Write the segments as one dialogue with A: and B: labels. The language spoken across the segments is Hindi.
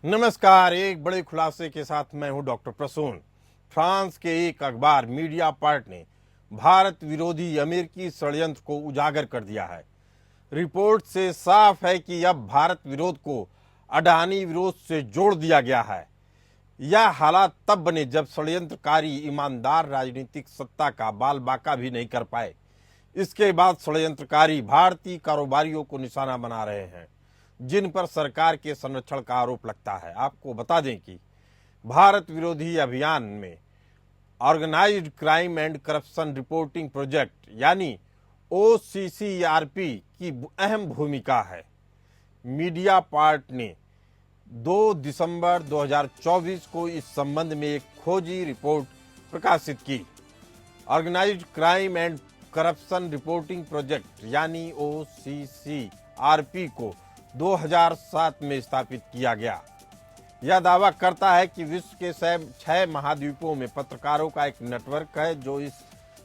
A: नमस्कार। एक बड़े खुलासे के साथ मैं हूं डॉक्टर प्रसून। फ्रांस के एक अखबार मीडिया पार्ट ने भारत विरोधी अमेरिकी षड्यंत्र को उजागर कर दिया है। रिपोर्ट से साफ है कि अब भारत विरोध को अडानी विरोध से जोड़ दिया गया है। यह हालात तब बने जब षड्यंत्रकारी ईमानदार राजनीतिक सत्ता का बाल बाका भी नहीं कर पाए। इसके बाद षड्यंत्रकारी भारतीय कारोबारियों को निशाना बना रहे हैं, जिन पर सरकार के संरक्षण का आरोप लगता है। आपको बता दें कि भारत विरोधी अभियान में Organized Crime and Corruption Reporting Project यानी OCCRP की अहम भूमिका है। मीडिया पार्ट ने 2 दिसंबर 2024 को इस संबंध में एक खोजी रिपोर्ट प्रकाशित की। Organized Crime and Corruption Reporting Project यानी OCCRP को 2007 में स्थापित किया गया। यह दावा करता है कि विश्व के 6 महाद्वीपों में पत्रकारों का एक नेटवर्क है जो इस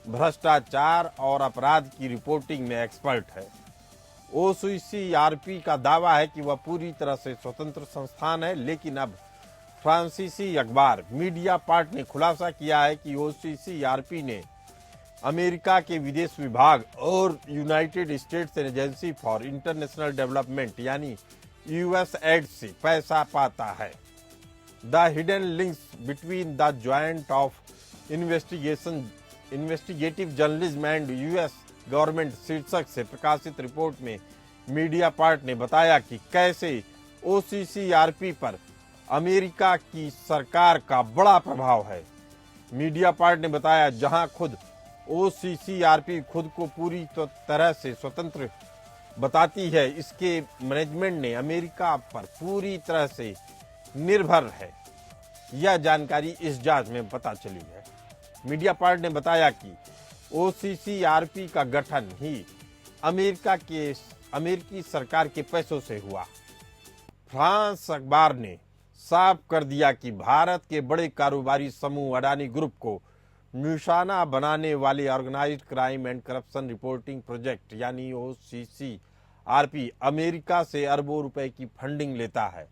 A: भ्रष्टाचार और अपराध की रिपोर्टिंग में एक्सपर्ट है। OCCRP का दावा है कि वह पूरी तरह से स्वतंत्र संस्थान है, लेकिन अब फ्रांसीसी अखबार मीडिया पार्ट ने खुलासा किया है कि OCCRP ने अमेरिका के विदेश विभाग और United states agency for international development यानी USAID से पैसा पाता है। The hidden links between the joint of investigative journalism and US government शीर्षक से प्रकाशित रिपोर्ट में मीडिया पार्ट ने बताया कि कैसे OCCRP पर अमेरिका की सरकार का बड़ा प्रभाव है। मीडिया पार्ट ने बताया जहां खुद OCCRP खुद को पूरी तरह से स्वतंत्र बताती है, इसके मैनेजमेंट ने अमेरिका पर पूरी तरह से निर्भर है। यह जानकारी इस जांच में पता चली है। मीडिया पार्ट ने बताया कि OCCRP का गठन ही अमेरिकी सरकार के पैसों से हुआ। फ्रांस अखबार ने साफ कर दिया कि भारत के बड़े कारोबारी समूह अडानी ग्रुप को निशाना बनाने वाले Organized Crime and Corruption Reporting Project यानी OCCRP अमेरिका से अरबों रुपए की फंडिंग लेता है।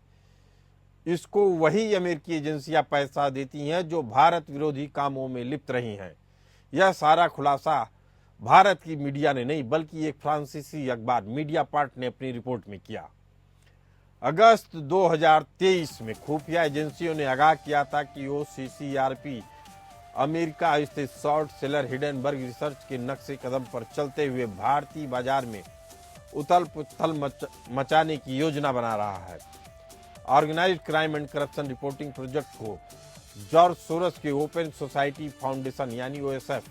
A: इसको वही अमेरिकी एजेंसियां पैसा देती हैं जो भारत विरोधी कामों में लिप्त रही हैं। यह सारा खुलासा भारत की मीडिया ने नहीं बल्कि एक फ्रांसीसी अखबार मीडिया पार्ट ने अपनी रिपोर्ट में किया। अगस्त 2023 में खुफिया एजेंसियों ने आगाह किया था कि OCCRP अमेरिका स्थित शॉर्ट सेलर हिडेनबर्ग रिसर्च के नक्शे कदम पर चलते हुए भारतीय बाजार में उथल पुथल मचाने की योजना बना रहा है। Organized Crime and Corruption Reporting Project को जॉर्ज सोरस के ओपन सोसाइटी फाउंडेशन यानी OSF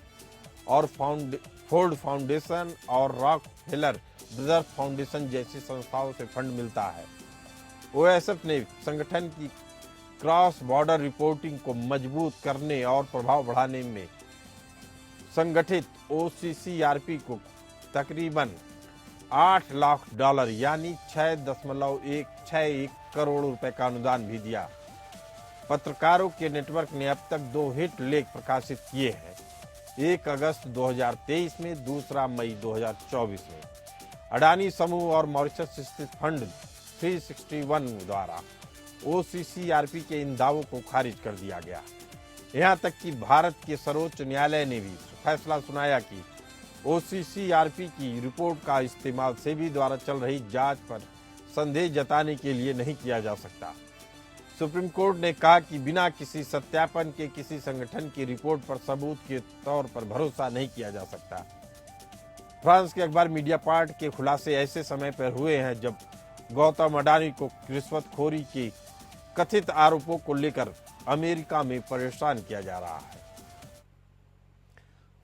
A: और फोर्ड फाउंडेशन और रॉकफेलर ब्रदर्स फाउंडेशन जैसी संस्थाओं से फंड मिलता है। OSF ने संगठन की क्रॉस बॉर्डर रिपोर्टिंग को मजबूत करने और प्रभाव बढ़ाने में संगठित OCCRP को तकरीबन $8 लाख यानी 6.161 करोड़ रुपए का अनुदान भी दिया। पत्रकारों के नेटवर्क ने अब तक 2 हिट लेख प्रकाशित किए हैं, एक अगस्त 2023 में, दूसरा मई 2024 में। अडानी समूह और मॉरिशस स्थित फंड 361 द्वारा OCCRP के इन दावों को खारिज कर दिया गया। यहां तक कि भारत के सर्वोच्च न्यायालय ने भी फैसला सुनाया कि OCCRP की रिपोर्ट का इस्तेमाल सेबी द्वारा चल रही जांच पर संदेह जताने के लिए नहीं किया जा सकता। सुप्रीम कोर्ट ने कहा कि बिना किसी सत्यापन के किसी संगठन की रिपोर्ट पर सबूत के तौर पर भरोसा नहीं किया जा सकता। फ्रांस के अखबार मीडिया पार्ट के खुलासे ऐसे समय पर हुए हैं जब गौतम अडानी को रिश्वतखोरी के कथित आरोपों को लेकर अमेरिका में परेशान किया जा रहा है।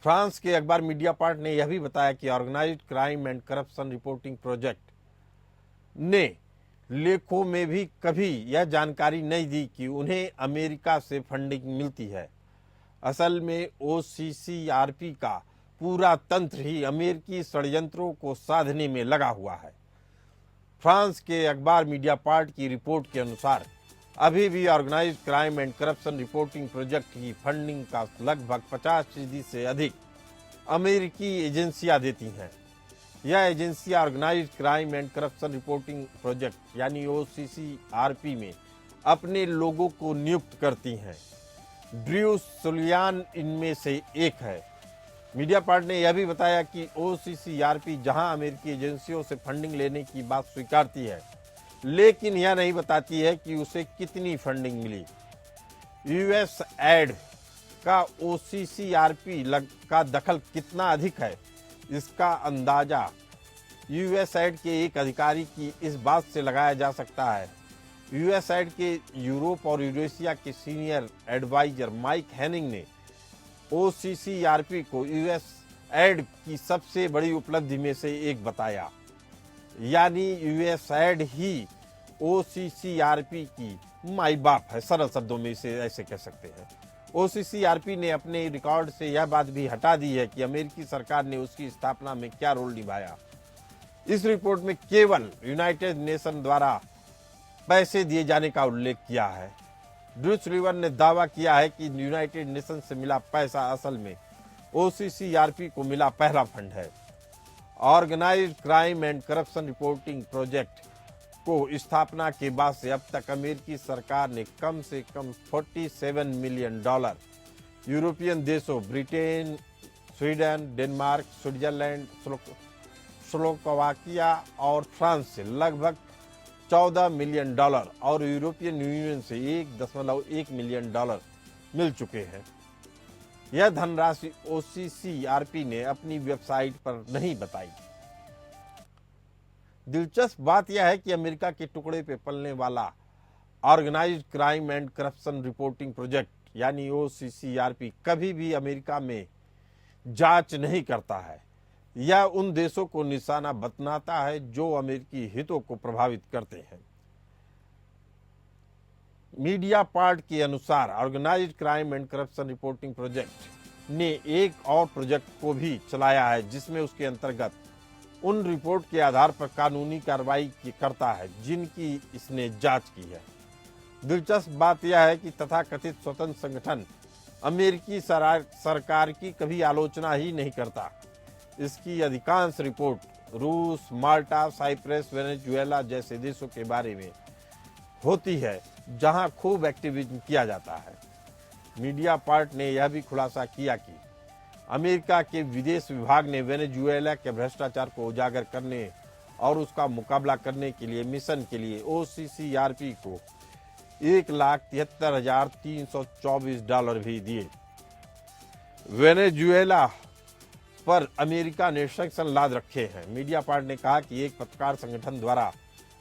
A: फ्रांस के अखबार मीडिया पार्ट ने यह भी बताया कि Organized Crime and Corruption Reporting Project ने लेखों में भी कभी यह जानकारी नहीं दी कि उन्हें अमेरिका से फंडिंग मिलती है। असल में OCCRP का पूरा तंत्र ही अमेरिकी षड्यंत्रों को साधने में लगा हुआ है। फ्रांस के अखबार मीडिया पार्ट की रिपोर्ट के अनुसार अभी भी Organized Crime and Corruption Reporting Project की फंडिंग का लगभग 50% से अधिक अमेरिकी एजेंसियां देती हैं। यह एजेंसियां Organized Crime and Corruption Reporting Project यानी OCCRP में अपने लोगों को नियुक्त करती हैं। ड्रू सुलियान इनमें से एक है। मीडियापार्ट ने यह भी बताया कि OCCRP जहां अमेरिकी एजेंसियों से फंडिंग लेने की बात स्वीकारती है, लेकिन यह नहीं बताती है कि उसे कितनी फंडिंग मिली। USAID का OCCRP का दखल कितना अधिक है, इसका अंदाजा USAID के एक अधिकारी की इस बात से लगाया जा सकता है। USAID के यूरोप और यूरेशिया के सीनियर एडवाइजर माइक हेनिंग ने OCCRP को USAID की सबसे बड़ी उपलब्धि में से एक बताया। यानी USAID ही OCCRP की माई बाप है, सरल शब्दों में इसे ऐसे कह सकते हैं। OCCRP ने अपने रिकॉर्ड से यह बात भी हटा दी है कि अमेरिकी सरकार ने उसकी स्थापना में क्या रोल निभाया। इस रिपोर्ट में केवल यूनाइटेड नेशन द्वारा पैसे दिए जाने का उल्लेख किया है। ड्रू सुलिवान ने दावा किया है कि यूनाइटेड नेशन से मिला पैसा असल में OCCRP को मिला पहला फंड है। Organized Crime and Corruption Reporting Project को स्थापना के बाद से अब तक अमेरिकी सरकार ने कम से कम $47 मिलियन यूरोपियन देशों Britain, Sweden, Denmark, Switzerland, Slovakia और फ्रांस से लगभग $14 मिलियन और यूरोपियन यूनियन से $1.1 मिलियन मिल चुके हैं। यह धनराशि OCCRP ने अपनी वेबसाइट पर नहीं बताई। दिलचस्प बात यह है कि अमेरिका के टुकड़े पे पलने वाला Organized Crime and Corruption Reporting Project यानी OCCRP कभी भी अमेरिका में जांच नहीं करता है। यह उन देशों को निशाना बनाता है जो अमेरिकी हितों को प्रभावित करते हैं। मीडियापार्ट के अनुसार Organized Crime and Corruption Reporting Project ने एक और प्रोजेक्ट को भी चलाया है, जिसमें उसके अंतर्गत उन रिपोर्ट के आधार पर कानूनी कार्रवाई करता है जिनकी इसने जांच की है। दिलचस्प बात यह है कि तथाकथित स्वतंत्र संगठन अमेरिकी सरकार की कभी आलोचना ही नहीं करता। इसकी अधिकांश रिपोर्ट रूस, माल्टा, साइप्रस, वेनेजुएला जैसे देशों के बारे में होती है जहां खूब एक्टिविज्म किया जाता है। मीडियापार्ट ने यह भी खुलासा किया कि अमेरिका के विदेश विभाग ने वेनेजुएला के भ्रष्टाचार को उजागर करने और उसका मुकाबला करने के लिए मिशन के लिए OCCRP को $1,73,324 भी दिए। वेनेजुएला पर अमेरिका ने सैंक्शन लाद रखे हैं। मीडियापार्ट ने कहा कि एक पत्रकार संगठन द्वारा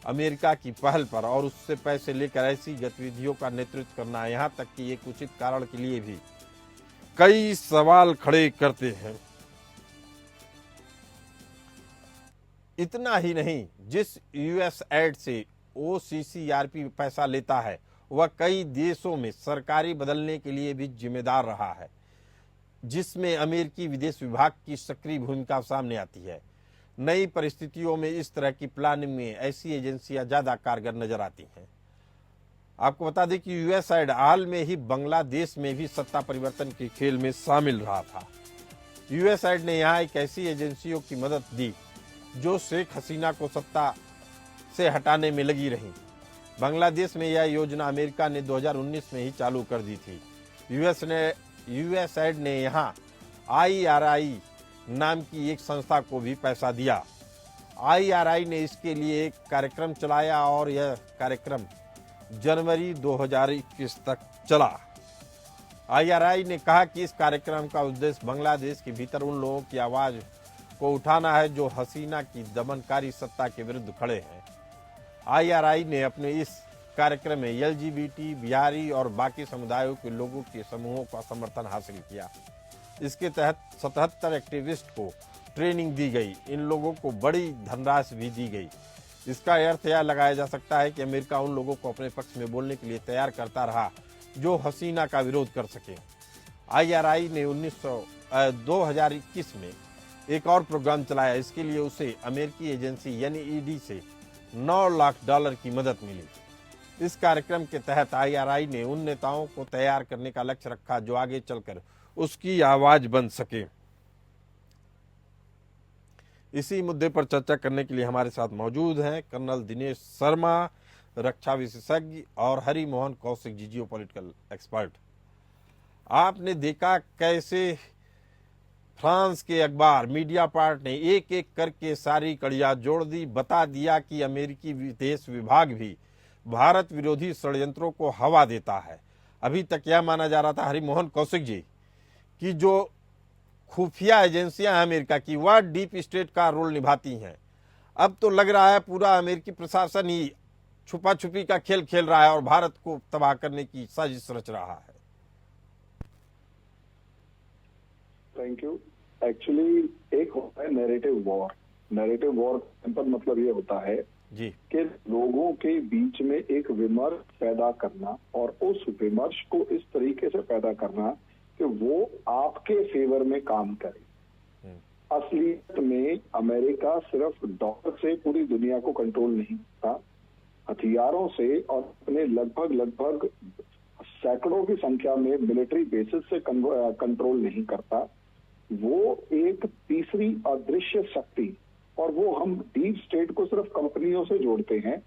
A: अमेरिका की पहल पर और उससे पैसे लेकर ऐसी गतिविधियों का नेतृत्व करना, यहाँ तक कि एक उचित कारण के लिए भी कई सवाल खड़े करते हैं। इतना ही नहीं, जिस USAID से OCCRP पैसा लेता है वह कई देशों में सरकारी बदलने के लिए भी जिम्मेदार रहा है, जिसमें अमेरिकी विदेश विभाग की सक्रिय भूमिका सामने आती है। नई परिस्थितियों में इस तरह की प्लानिंग में ऐसी एजेंसियां ज्यादा कारगर नजर आती हैं। आपको बता दें कि USAID हाल में ही बांग्लादेश में भी सत्ता परिवर्तन के खेल में शामिल रहा था। USAID ने यहाँ एक ऐसी एजेंसियों की मदद दी जो शेख हसीना को सत्ता से हटाने में लगी रही। बांग्लादेश में यह योजना अमेरिका ने 2019 में ही चालू कर दी थी। USAID ने यहाँ IRI नाम की एक संस्था को भी पैसा दिया। IRI ने इसके लिए एक कार्यक्रम चलाया और यह कार्यक्रम जनवरी 2021 तक चला। IRI ने कहा कि इस कार्यक्रम का उद्देश्य बांग्लादेश के भीतर उन लोगों की आवाज को उठाना है जो हसीना की दमनकारी सत्ता के विरुद्ध खड़े हैं। IRI ने अपने इस कार्यक्रम में LGBT, बिहारी और बाकी समुदायों के लोगों के समूहों का समर्थन हासिल किया। इसके तहत 77 एक्टिविस्ट को ट्रेनिंग दी गई। इन लोगों को बड़ी धनराशि भी दी गई। इसका अर्थ यह लगाया जा सकता है कि अमेरिका उन लोगों को अपने पक्ष में बोलने के लिए तैयार करता रहा जो हसीना का विरोध कर सके। IRI ने 2021 में एक और प्रोग्राम चलाया। इसके लिए उसे अमेरिकी एजेंसी यानी ED से $9 लाख की मदद मिली। इस कार्यक्रम के तहत IRI ने उन नेताओं को तैयार करने का लक्ष्य रखा जो आगे चलकर उसकी आवाज बन सके। इसी मुद्दे पर चर्चा करने के लिए हमारे साथ मौजूद हैं कर्नल दिनेश शर्मा, रक्षा विशेषज्ञ और हरि मोहन कौशिक जी, जियोपॉलिटिकल एक्सपर्ट। आपने देखा कैसे फ्रांस के अखबार मीडिया पार्ट ने एक एक करके सारी कड़ियां जोड़ दी, बता दिया कि अमेरिकी विदेश विभाग भी भारत विरोधी षड्यंत्रों को हवा देता है। अभी तक यह माना जा रहा था हरि मोहन कौशिक जी कि जो खुफिया एजेंसियां हैं अमेरिका की, वह डीप स्टेट का रोल निभाती हैं। अब तो लग रहा है पूरा अमेरिकी प्रशासन ही छुपा छुपी का खेल खेल रहा है और भारत को तबाह करने की साजिश रच रहा है।
B: Thank you. एक्चुअली एक होता है नैरेटिव वॉर। नैरेटिव वॉर का मतलब ये होता है
A: जी
B: कि लोगों के बीच में एक विमर्श पैदा करना और उस विमर्श को इस तरीके से पैदा करना कि वो आपके फेवर में काम करे। असलियत में अमेरिका सिर्फ डॉलर से पूरी दुनिया को कंट्रोल नहीं करता, हथियारों से और अपने लगभग सैकड़ों की संख्या में मिलिट्री बेसिस से कंट्रोल नहीं करता। वो एक तीसरी अदृश्य शक्ति, और वो हम डीप स्टेट को सिर्फ कंपनियों से जोड़ते हैं,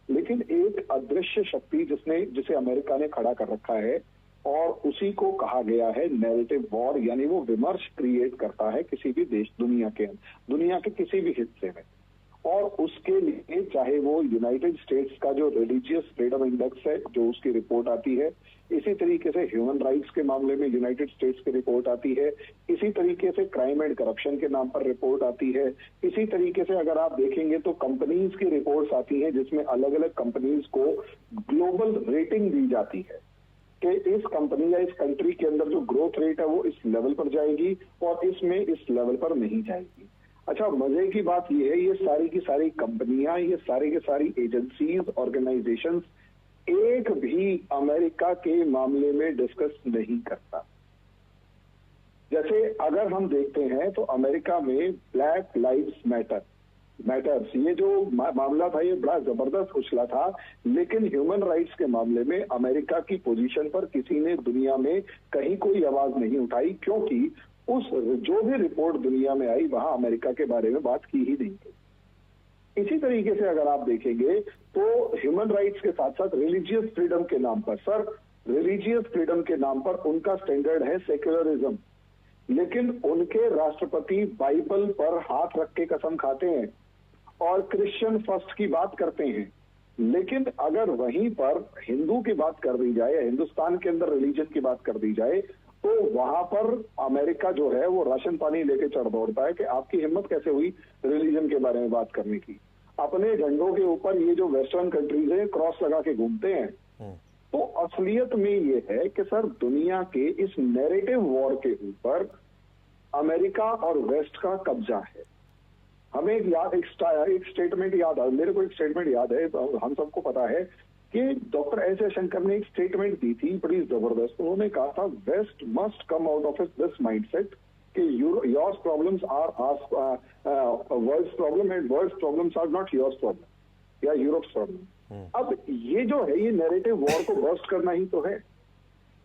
B: लेकिन एक अदृश्य शक्ति जिसे अमेरिका ने खड़ा कर रखा है और उसी को कहा गया है नैरेटिव वॉर, यानी वो विमर्श क्रिएट करता है किसी भी देश दुनिया के किसी भी हिस्से में। और उसके लिए चाहे वो यूनाइटेड स्टेट्स का जो रिलीजियस फ्रीडम इंडेक्स है, जो उसकी रिपोर्ट आती है, इसी तरीके से ह्यूमन राइट्स के मामले में यूनाइटेड स्टेट्स की रिपोर्ट आती है, इसी तरीके से क्राइम एंड करप्शन के नाम पर रिपोर्ट आती है, इसी तरीके से अगर आप देखेंगे तो कंपनीज की रिपोर्ट्स आती हैं जिसमें अलग अलग कंपनीज को ग्लोबल रेटिंग दी जाती है कि इस कंपनी या इस कंट्री के अंदर जो ग्रोथ रेट है वो इस लेवल पर जाएगी और इसमें इस लेवल पर नहीं जाएगी। अच्छा, मजे की बात ये है, ये सारी की सारी कंपनियां, ये सारी की सारी एजेंसीज, ऑर्गेनाइजेशंस एक भी अमेरिका के मामले में डिस्कस नहीं करता। जैसे अगर हम देखते हैं तो अमेरिका में ब्लैक लाइव्स मैटर्स ये जो मामला था, ये बड़ा जबरदस्त उछला था, लेकिन ह्यूमन राइट्स के मामले में अमेरिका की पोजीशन पर किसी ने दुनिया में कहीं कोई आवाज नहीं उठाई, क्योंकि उस जो भी रिपोर्ट दुनिया में आई वहां अमेरिका के बारे में बात की ही नहीं गई। इसी तरीके से अगर आप देखेंगे तो ह्यूमन राइट्स के साथ साथ रिलीजियस फ्रीडम के नाम पर, रिलीजियस फ्रीडम के नाम पर उनका स्टैंडर्ड है सेक्युलरिज्म, लेकिन उनके राष्ट्रपति बाइबल पर हाथ रख के कसम खाते हैं और क्रिश्चियन फर्स्ट की बात करते हैं। लेकिन अगर वहीं पर हिंदू की बात कर दी जाए, हिंदुस्तान के अंदर रिलीजन की बात कर दी जाए, तो वहां पर अमेरिका जो है वो राशन पानी लेके चढ़ दौड़ता है कि आपकी हिम्मत कैसे हुई रिलीजन के बारे में बात करने की। अपने झंडों के ऊपर ये जो वेस्टर्न कंट्रीज है क्रॉस लगा के घूमते हैं। तो असलियत में ये है कि सर दुनिया के इस नैरेटिव वॉर के ऊपर अमेरिका और वेस्ट का कब्जा है। हमें एक स्टेटमेंट याद है, मेरे को एक स्टेटमेंट याद है, तो हम सबको पता है कि डॉक्टर एस जयशंकर ने एक स्टेटमेंट दी थी बड़ी जबरदस्त। उन्होंने कहा था west must come out of this mindset कि yours problems are world's problem and world's problems are not yours problem या यूरोप्स प्रॉब्लम। अब ये जो है ये नैरेटिव वॉर को बर्स्ट करना ही तो है,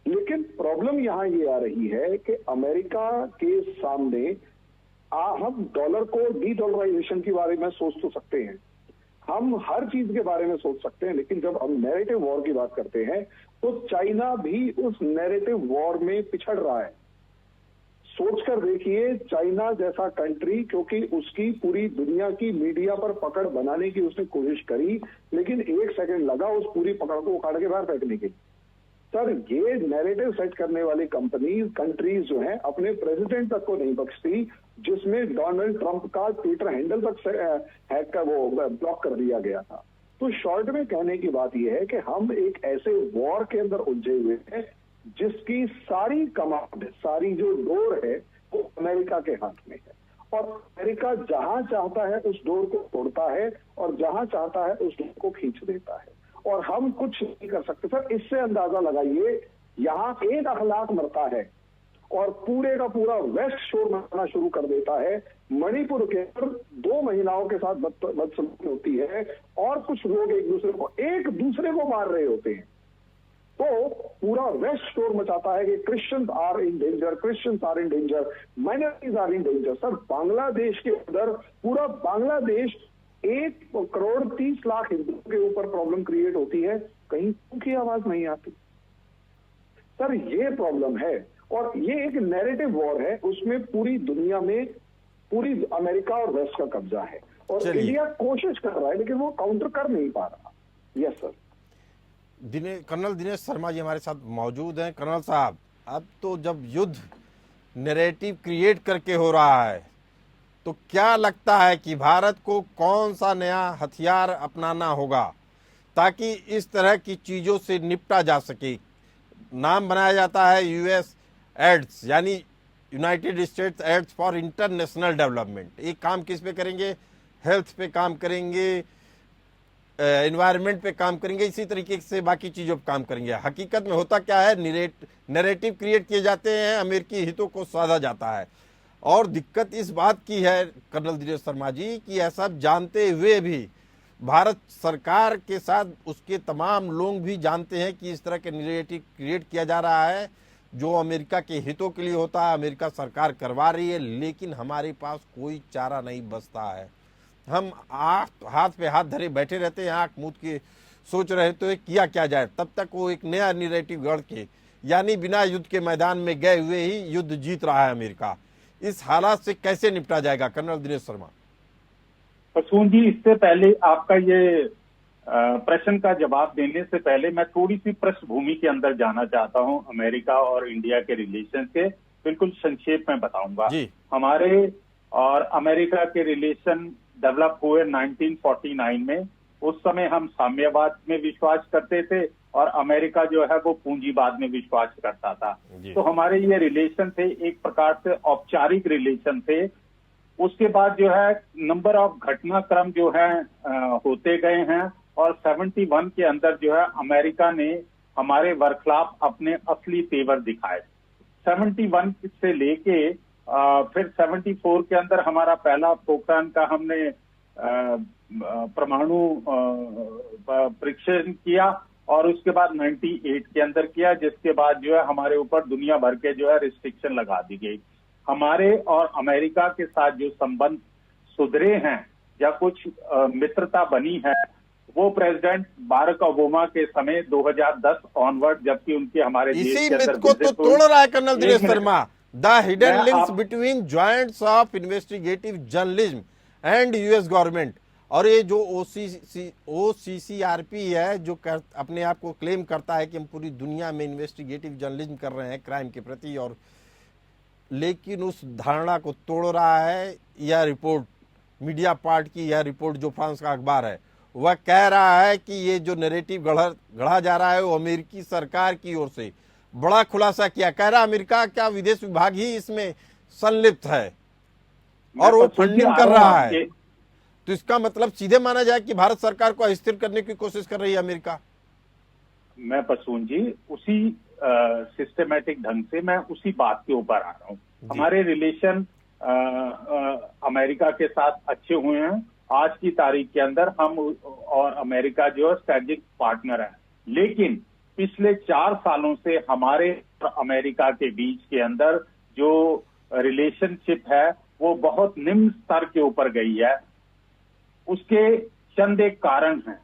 B: लेकिन प्रॉब्लम यहाँ ये आ रही है कि अमेरिका के सामने हम डॉलर को डी डॉलराइजेशन के बारे में सोच तो सकते हैं, हम हर चीज के बारे में सोच सकते हैं, लेकिन जब हम नैरेटिव वॉर की बात करते हैं तो चाइना भी उस नैरेटिव वॉर में पिछड़ रहा है। सोचकर देखिए, चाइना जैसा कंट्री, क्योंकि उसकी पूरी दुनिया की मीडिया पर पकड़ बनाने की उसने कोशिश करी, लेकिन 1 सेकंड लगा उस पूरी पकड़ को उखाड़ के बाहर फेंकने के। सर ये नैरेटिव सेट करने वाली कंट्रीज जो हैं अपने प्रेसिडेंट तक को नहीं बख्शती, जिसमें डोनाल्ड ट्रंप का ट्विटर हैंडल तक हैक का वो ब्लॉक कर दिया गया था। तो शॉर्ट में कहने की बात यह है कि हम एक ऐसे वॉर के अंदर उलझे हुए हैं जिसकी सारी कमांड, सारी जो डोर है वो अमेरिका के हाथ में है, और अमेरिका जहां चाहता है उस डोर को तोड़ता है और जहां चाहता है उस डोर को खींच देता है, और हम कुछ नहीं कर सकते। सर इससे अंदाजा लगाइए, यहाँ 1 लाख मरता है और पूरे का पूरा वेस्ट शोर मरना शुरू कर देता है। मणिपुर के अंदर 2 महिलाओं के साथ बदसलूकी होती है और कुछ लोग एक दूसरे को मार रहे होते हैं। तो पूरा वेस्ट शोर मचाता है कि Christians are in danger, minorities are in danger. Sir Bangladesh के अंदर पूरा बांग्लादेश 1,30,00,000 हिंदुओं के ऊपर प्रॉब्लम क्रिएट होती है, कहीं उनकी आवाज नहीं आती। सर ये प्रॉब्लम है, और ये एक नैरेटिव वॉर है, उसमें पूरी दुनिया में पूरी अमेरिका और वेस्ट का कब्जा है, और
A: चलिए।
B: इंडिया कोशिश कर रहा है लेकिन वो काउंटर कर नहीं पा रहा। Yes sir.
A: Colonel Dinesh Sharma ji हमारे साथ मौजूद हैं। कर्नल साहब, अब तो जब युद्ध नैरेटिव क्रिएट करके हो रहा है, तो क्या लगता है कि भारत को कौन सा नया हथियार अपनाना होगा ताकि इस तरह की चीज़ों से निपटा जा सके? नाम बनाया जाता है यूएस एड्स, यानी United States aids for international development. ये काम किस पे करेंगे? हेल्थ पे काम करेंगे, एनवायरनमेंट पे काम करेंगे, इसी तरीके से बाकी चीज़ों पे काम करेंगे। हकीकत में होता क्या है, नैरेटिव क्रिएट किए जाते हैं, अमेरिकी हितों को साधा जाता है। और दिक्कत इस बात की है कर्नल दिनेश शर्मा जी कि ऐसा जानते हुए भी भारत सरकार के साथ उसके तमाम लोग भी जानते हैं कि इस तरह के नैरेटिव क्रिएट किया जा रहा है जो अमेरिका के हितों के लिए होता है, अमेरिका सरकार करवा रही है, लेकिन हमारे पास कोई चारा नहीं बचता है। हम हाथ पे हाथ धरे बैठे रहते हैं, आंख मूंद के सोच रहे तो किया क्या जाए, तब तक वो एक नया नैरेटिव गढ़ के, यानी बिना युद्ध के मैदान में गए हुए ही युद्ध जीत रहा है अमेरिका। इस हालात से कैसे निपटा जाएगा कर्नल दिनेश शर्मा?
C: प्रसून जी, इससे पहले आपका ये प्रश्न का जवाब देने से पहले मैं थोड़ी सी पृष्ठभूमि के अंदर जाना चाहता हूं। अमेरिका और इंडिया के रिलेशन के बिल्कुल संक्षेप में बताऊंगा। हमारे और अमेरिका के रिलेशन डेवलप हुए 1949 में। उस समय हम साम्यवाद में विश्वास करते थे और अमेरिका जो है वो पूंजीवाद में विश्वास करता था। तो हमारे ये रिलेशन थे, एक प्रकार से औपचारिक रिलेशन थे। उसके बाद जो है नंबर ऑफ घटनाक्रम जो है होते गए हैं, और 71 के अंदर जो है अमेरिका ने हमारे बरखिलाफ अपने असली तेवर दिखाए। 71 से लेके फिर 74 के अंदर हमारा पहला पोखरान का हमने परमाणु परीक्षण किया, और उसके बाद 98 के अंदर किया, जिसके बाद जो है हमारे ऊपर दुनिया भर के जो है रिस्ट्रिक्शन लगा दी गई। हमारे और अमेरिका के साथ जो संबंध सुधरे हैं या कुछ मित्रता बनी है, वो प्रेसिडेंट बाराक ओबामा के समय 2010 ऑनवर्ड, जबकि उनके हमारे
A: इसी मित्र को तो तोड़ रहा है colonel Dinesh Sharma. The hidden links between joints of investigative journalism and US government. और ये जो OCCRP है, जो अपने आप को क्लेम करता है कि हम पूरी दुनिया में इन्वेस्टिगेटिव जर्नलिज्म कर रहे हैं क्राइम के प्रति, और लेकिन उस धारणा को तोड़ रहा है। यह रिपोर्ट मीडिया पार्ट की, यह रिपोर्ट जो फ्रांस का अखबार है, वह कह रहा है कि ये जो नैरेटिव गढ़ा जा रहा है वो अमेरिकी सरकार की ओर से। बड़ा खुलासा किया, कह रहा अमेरिका क्या विदेश विभाग ही इसमें संलिप्त है और वो फंडिंग कर रहा है। तो इसका मतलब सीधे माना जाए कि भारत सरकार को अस्थिर करने की कोशिश कर रही है अमेरिका।
C: मैं प्रसून जी उसी सिस्टमैटिक ढंग से मैं उसी बात के ऊपर आ रहा हूँ। हमारे रिलेशन अमेरिका के साथ अच्छे हुए हैं। आज की तारीख के अंदर हम और अमेरिका जो है स्ट्रेटेजिक पार्टनर है, लेकिन पिछले 4 सालों से हमारे और अमेरिका के बीच के अंदर जो रिलेशनशिप है वो बहुत निम्न स्तर के ऊपर गई है। उसके चंद एक कारण हैं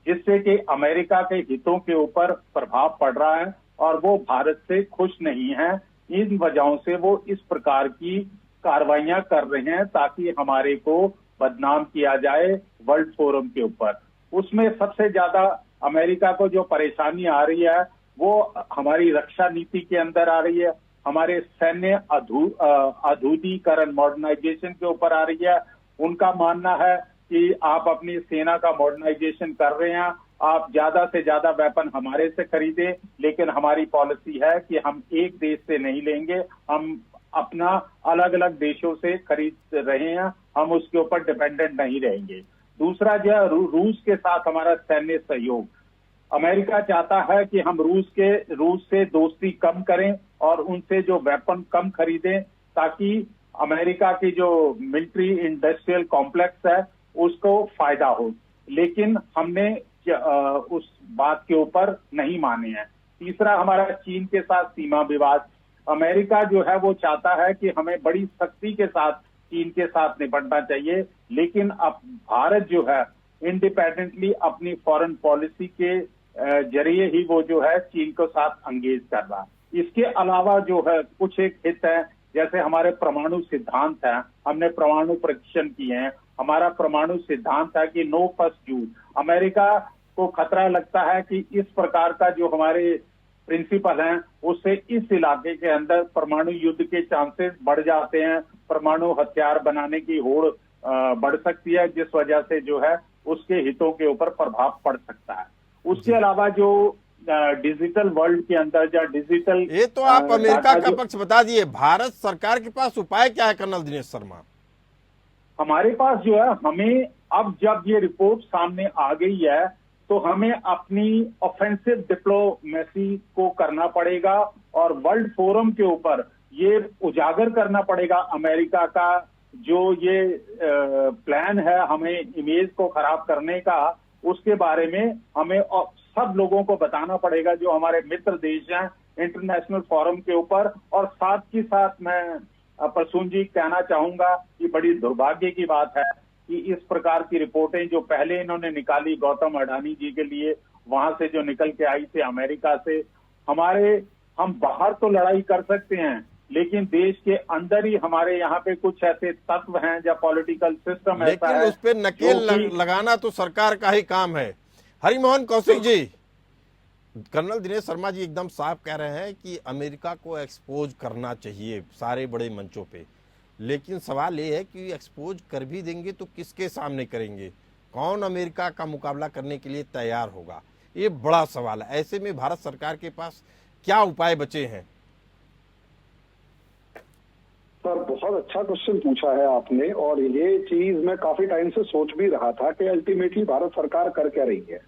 C: जिससे कि अमेरिका के हितों के ऊपर प्रभाव पड़ रहा है और वो भारत से खुश नहीं है। इन वजहों से वो इस प्रकार की कार्रवाइयां कर रहे हैं ताकि हमारे को बदनाम किया जाए वर्ल्ड फोरम के ऊपर। उसमें सबसे ज्यादा अमेरिका को जो परेशानी आ रही है वो हमारी रक्षा नीति के अंदर आ रही है, हमारे सैन्य आधुनिकीकरण मॉडर्नाइजेशन के ऊपर आ रही है। उनका मानना है कि आप अपनी सेना का मॉडर्नाइजेशन कर रहे हैं, आप ज्यादा से ज्यादा वेपन हमारे से खरीदें, लेकिन हमारी पॉलिसी है कि हम एक देश से नहीं लेंगे, हम अपना अलग अलग देशों से खरीद रहे हैं, हम उसके ऊपर डिपेंडेंट नहीं रहेंगे। दूसरा जो है रूस के साथ हमारा सैन्य सहयोग। अमेरिका चाहता है कि हम रूस से दोस्ती कम करें और उनसे जो वेपन कम खरीदें ताकि अमेरिका की जो मिलिट्री इंडस्ट्रियल कॉम्प्लेक्स है उसको फायदा हो, लेकिन हमने उस बात के ऊपर नहीं माने हैं। तीसरा हमारा चीन के साथ सीमा विवाद। अमेरिका जो है वो चाहता है कि हमें बड़ी सख्ती के साथ चीन के साथ निपटना चाहिए, लेकिन अब भारत जो है इंडिपेंडेंटली अपनी फॉरेन पॉलिसी के जरिए ही वो जो है चीन के साथ एंगेज कर रहा है। इसके अलावा जो है कुछ एक हित है, जैसे हमारे परमाणु सिद्धांत है, हमने परमाणु परीक्षण किए हैं। हमारा परमाणु सिद्धांत है कि नो फर्स्ट यूज। अमेरिका को खतरा लगता है कि इस प्रकार का जो हमारे प्रिंसिपल हैं उससे इस इलाके के अंदर परमाणु युद्ध के चांसेस बढ़ जाते हैं, परमाणु हथियार बनाने की होड़ बढ़ सकती है, जिस वजह से जो है उसके हितों के ऊपर प्रभाव पड़ सकता है। उसके अलावा जो डिजिटल वर्ल्ड के अंदर या डिजिटल,
A: ये तो आप अमेरिका का पक्ष बता दिए, भारत सरकार के पास उपाय क्या है कर्नल दिनेश शर्मा?
C: हमारे पास जो है, हमें अब जब ये रिपोर्ट सामने आ गई है तो हमें अपनी ऑफेंसिव डिप्लोमेसी को करना पड़ेगा और वर्ल्ड फोरम के ऊपर ये उजागर करना पड़ेगा अमेरिका का जो ये प्लान है हमें इमेज को खराब करने का, उसके बारे में हमें सब लोगों को बताना पड़ेगा जो हमारे मित्र देश हैं इंटरनेशनल फोरम के ऊपर। और साथ ही साथ मैं प्रसून जी कहना चाहूंगा कि बड़ी दुर्भाग्य की बात है कि इस प्रकार की रिपोर्टें जो पहले इन्होंने निकाली गौतम अडानी जी के लिए, वहां से जो निकल के आई थी अमेरिका से, हम बाहर तो लड़ाई कर सकते हैं लेकिन देश के अंदर ही हमारे यहाँ पे कुछ ऐसे तत्व हैं या पॉलिटिकल सिस्टम ऐसा है,
A: लेकिन उस पर नकेल लगाना तो सरकार का ही काम है। हरिमोहन कौशिक जी, कर्नल दिनेश शर्मा जी एकदम साफ कह रहे हैं कि अमेरिका को एक्सपोज करना चाहिए सारे बड़े मंचों पे, लेकिन सवाल ये है कि एक्सपोज कर भी देंगे तो किसके सामने करेंगे, कौन अमेरिका का मुकाबला करने के लिए तैयार होगा, ये बड़ा सवाल है। ऐसे में भारत सरकार के पास क्या उपाय बचे हैं?
B: सर, बहुत अच्छा क्वेश्चन पूछा है आपने, और ये चीज मैं काफी टाइम से सोच भी रहा था कि अल्टीमेटली भारत सरकार कर क्या रही है।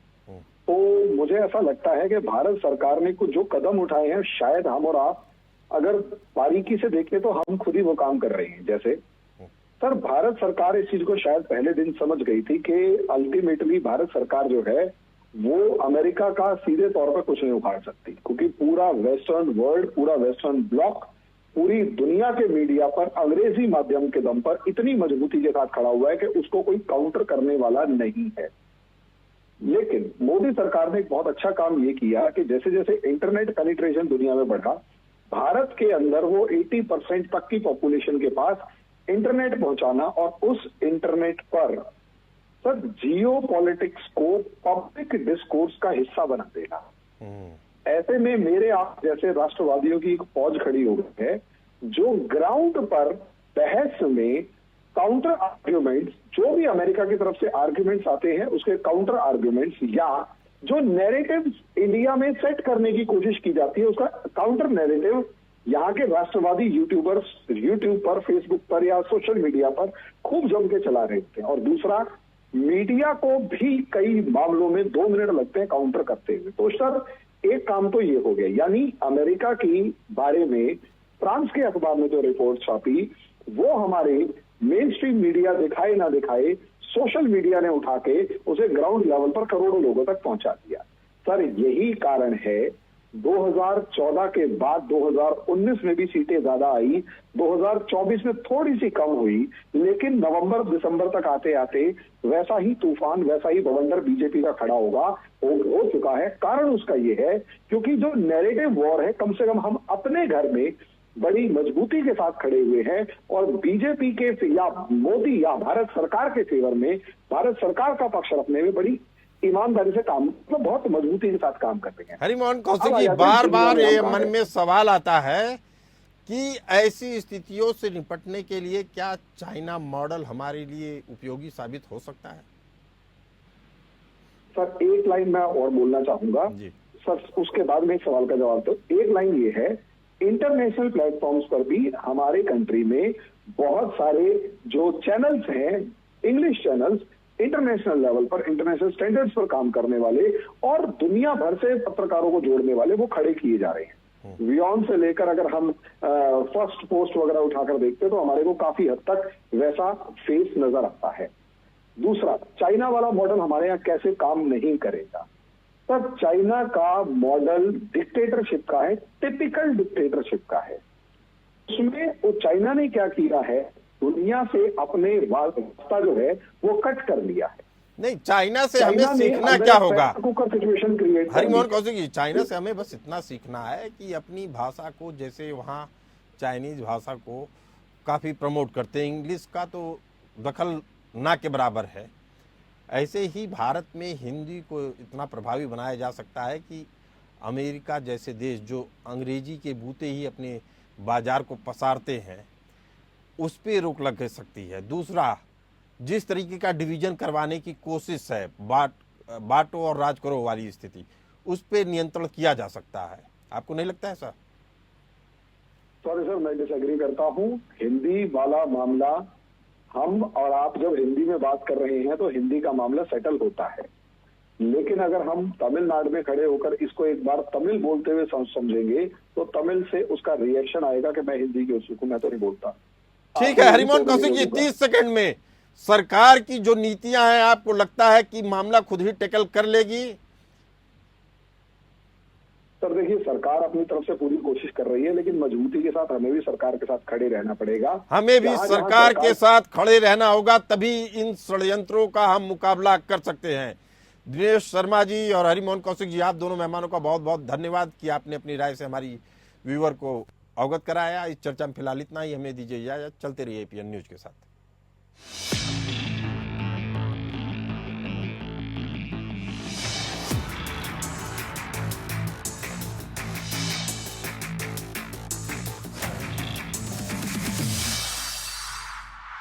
B: तो मुझे ऐसा लगता है कि भारत सरकार ने कुछ जो कदम उठाए हैं, शायद हम और आप अगर बारीकी से देखें तो हम खुद ही वो काम कर रहे हैं। जैसे सर, भारत सरकार इस चीज को शायद पहले दिन समझ गई थी कि अल्टीमेटली भारत सरकार जो है वो अमेरिका का सीधे तौर पर कुछ नहीं उखाड़ सकती, क्योंकि पूरा वेस्टर्न वर्ल्ड, पूरा वेस्टर्न ब्लॉक, पूरी दुनिया के मीडिया पर अंग्रेजी माध्यम के दम पर इतनी मजबूती के साथ खड़ा हुआ है कि उसको कोई काउंटर करने वाला नहीं है। लेकिन मोदी सरकार ने एक बहुत अच्छा काम ये किया कि जैसे जैसे इंटरनेट पेनिट्रेशन दुनिया में बढ़ा, भारत के अंदर वो 80% तक की पॉपुलेशन के पास इंटरनेट पहुंचाना और उस इंटरनेट पर सर जियो पॉलिटिक्स को पब्लिक डिस्कोर्स का हिस्सा बना देना। ऐसे में मेरे आप जैसे राष्ट्रवादियों की एक फौज खड़ी हो गई है जो ग्राउंड पर बहस में काउंटर आर्ग्यूमेंट्स, जो भी अमेरिका की तरफ से आर्ग्यूमेंट्स आते हैं उसके काउंटर आर्ग्यूमेंट्स या जो नैरेटिव इंडिया में सेट करने की कोशिश की जाती है उसका काउंटर नैरेटिव यहाँ के राष्ट्रवादी यूट्यूबर्स यूट्यूब पर, फेसबुक पर या सोशल मीडिया पर खूब जम के चला रहे थे। और दूसरा, मीडिया को भी कई मामलों में 2 मिनट लगते हैं काउंटर करते हुए। तो सर एक काम तो ये हो गया, यानी अमेरिका की बारे में फ्रांस के अखबार में जो रिपोर्ट छापी वो हमारे मेन स्ट्रीम मीडिया दिखाए ना दिखाए सोशल मीडिया ने उठा के उसे ग्राउंड लेवल पर करोड़ों लोगों तक पहुंचा दिया। सर यही कारण है 2014 के बाद 2019 में भी सीटें ज्यादा आई, 2024 में थोड़ी सी कम हुई, लेकिन नवंबर दिसंबर तक आते आते वैसा ही तूफान, वैसा ही बवंडर बीजेपी का खड़ा हो चुका है। कारण उसका ये है क्योंकि जो नैरेटिव वॉर है, कम से कम हम अपने घर में बड़ी मजबूती के साथ खड़े हुए हैं और बीजेपी के या मोदी या भारत सरकार के फेवर में, भारत सरकार का पक्ष रखने में बड़ी ईमानदारी से काम, मतलब बहुत मजबूती के साथ काम करते हैं।
A: हरिमोहन कौशिक जी, बार बार ये मन में सवाल आता है कि ऐसी स्थितियों से निपटने के लिए क्या चाइना मॉडल हमारे लिए उपयोगी साबित हो सकता है?
B: सर एक लाइन मैं और बोलना चाहूंगा सर, उसके बाद में एक सवाल का जवाब। तो एक लाइन ये है, इंटरनेशनल प्लेटफॉर्म्स पर भी हमारे कंट्री में बहुत सारे जो चैनल्स हैं, इंग्लिश चैनल्स, इंटरनेशनल लेवल पर, इंटरनेशनल स्टैंडर्ड्स पर काम करने वाले और दुनिया भर से पत्रकारों को जोड़ने वाले वो खड़े किए जा रहे हैं। वियॉन से लेकर अगर हम फर्स्ट पोस्ट वगैरह उठाकर देखते तो हमारे को काफी हद तक वैसा फेस नजर आता है। दूसरा, चाइना वाला मॉडल हमारे यहाँ कैसे काम नहीं करेगा? सर चाइना का मॉडल डिक्टेटरशिप का है, टिपिकल डिक्टेटरशिप का है। उसमें वो चाइना ने क्या किया है दुनिया से अपने वास्ता जो है वो कट कर लिया है।
A: नहीं, चाइना से हमें
B: चाइना ने
A: सीखना
B: अंदर
A: क्या
B: एक
A: होगा?
B: pressure cooker situation create कर
A: हरिमोहन
B: दी।
A: कौशिक जी, चाइना से हमें बस इतना सीखना है कि अपनी भाषा को, जैसे वहाँ चाइनीज भाषा को काफ़ी प्रमोट करते हैं, इंग्लिश का तो दखल ना के बराबर है, ऐसे ही भारत में हिंदी को इतना प्रभावी बनाया जा सकता है कि अमेरिका जैसे देश जो अंग्रेजी के बूते ही अपने बाजार को पसारते हैं, उस पर रोक लग सकती है। दूसरा, जिस तरीके का डिवीजन करवाने की कोशिश है, बांटो और राज करो वाली स्थिति, उस पर नियंत्रण किया जा सकता है। आपको नहीं लगता है सर?
B: सॉरी सर, मैं डिसएग्री करता हूँ। हिंदी वाला मामला, हम और आप जब हिंदी में बात कर रहे हैं तो हिंदी का मामला सेटल होता है, लेकिन अगर हम तमिलनाडु में खड़े होकर इसको एक बार तमिल बोलते हुए समझेंगे तो तमिल से उसका रिएक्शन आएगा कि मैं हिंदी की उत्सुक हूं, मैं तो नहीं बोलता।
A: ठीक है हरिमोहन कौशिक जी, 30 सेकंड में सरकार की जो नीतियां हैं, आपको लगता है कि मामला खुद ही टैकल कर लेगी?
B: सर देखिए, सरकार अपनी तरफ से पूरी कोशिश कर रही है, लेकिन मजबूती के साथ हमें भी सरकार के साथ खड़े रहना पड़ेगा।
A: हमें भी सरकार के साथ खड़े रहना होगा, तभी इन षड्यंत्रों का हम मुकाबला कर सकते हैं। दिनेश शर्मा जी और हरिमोहन कौशिक जी, आप दोनों मेहमानों का बहुत बहुत धन्यवाद कि आपने अपनी राय से हमारी व्यूअर को अवगत कराया। इस चर्चा में फिलहाल इतना ही, हमें दीजिए इजाजत। चलते रहिए एपीएन न्यूज के साथ।